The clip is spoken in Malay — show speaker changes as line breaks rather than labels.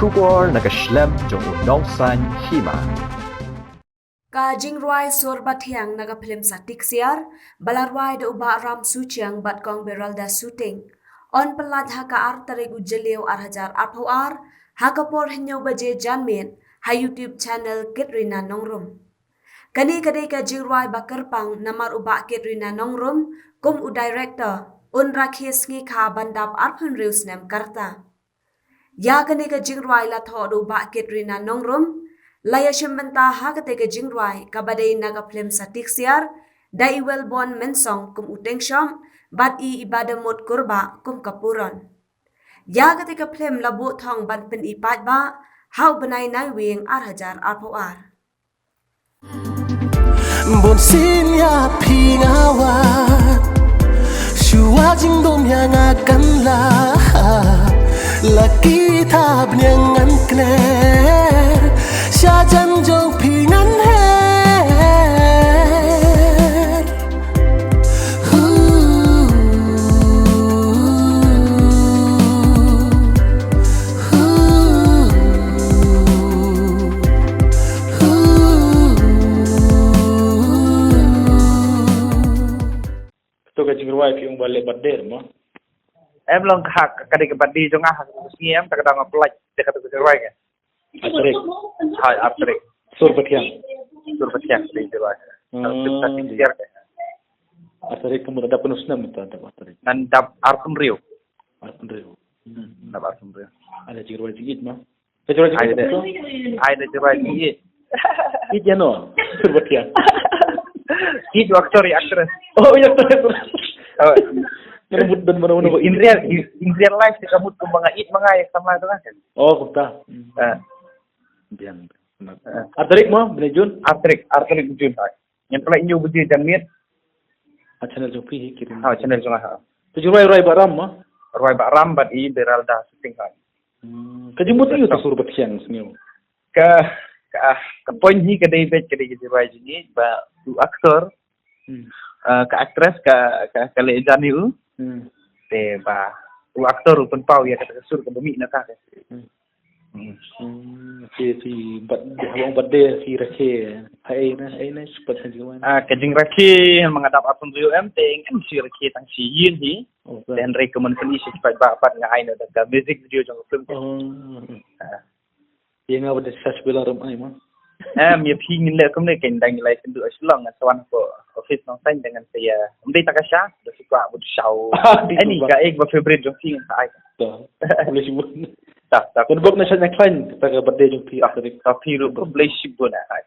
Kubor nagaslem jong udongsan hima.
Ka jingrwai sor bathiang naga film satik siar balarwai de uba ram suchiang bat kong beralda shooting on pelat haka ar tarik ujeleu ar hajar arpau ar haka por henyo baje janmen ha YouTube channel Katrina Nongrum. Kani kadai ka jingrwai bakarpang namar uba Katrina Nongrum kum u director un rakhis ngi kha bandap arpun reus nem karta. Ya kani ka jingrwai la tho do ba Katrina Nongrum Laya shimbenta hakate ke jingruai kabadai naga film satik siar dai well born mensong kum uteng sham bat I ibada mot kurba kum kapuron. Ya ketika film labu thong ban pen ipat ba hau benai nai wing ar hajar arpo ar.
Bon sinya pingawat Shua jingdom yang akan Laki tab nyangan kner Syajan jong pingan her
Tu ka jingruai fi balik bader mo.
Em long hak kadai ke badi jong ah siem tak kadang apply dekat ke jingruai ke.
Atrik.
Hai atrik.
Sur bathiang.
Sur patiak di jingruai. Film satik siar ke.
Atrik kamu ada penusnam itu ada atrik.
Dan dap arpun riu.
Arpun reu.
Dap arpun riu.
Ada jingruai jingit mo. Jingruai
Ai
jingit
de.
tu.
Ai de jingruai ni.
It jano. Sur bathiang.
Itu aktor actress.
Oh iya tu.
Oh.
Menembut dan menemukan
In real life kamu tu mga it mga yang sama tu kan.
Oh kuta. Biang. Atrik mo benejun.
Atrik jun. Yang pula inyo budi jamit.
Channel jopi kirim.
Ha channel jong ah.
Tu jingruai baram mo.
Roi ba rambat I beralda syuting kan.
Kajimut itu sur bathiang sengiu.
Ke poin ni kedai bet kedai jingruai ni ba tu aktor. Ke aktris ke lejan itu te ba u aktor pun pau ya kata sur ke bumi nak ke
Si bad hawang bade si rakhe ai na sepat jingruai.
ke jing rakhi mengadap apun riu teng si rakhi tang si yin hi dan recommend sini si cepat ba pat ngai na da music video jong film
Yang ada search belarum ai mah.
mi pingin le kum ne ken dang lai sendu aslong sawan ko office nong sain dengan saya mesti tak kasya do suka bud show ani ka ek ba favorite jong pingin sa ai
Boleh sebut.
tak
Kau buat nasihat yang lain kita ke bade jumpi atrik.
tapi lu boleh sibuk na ai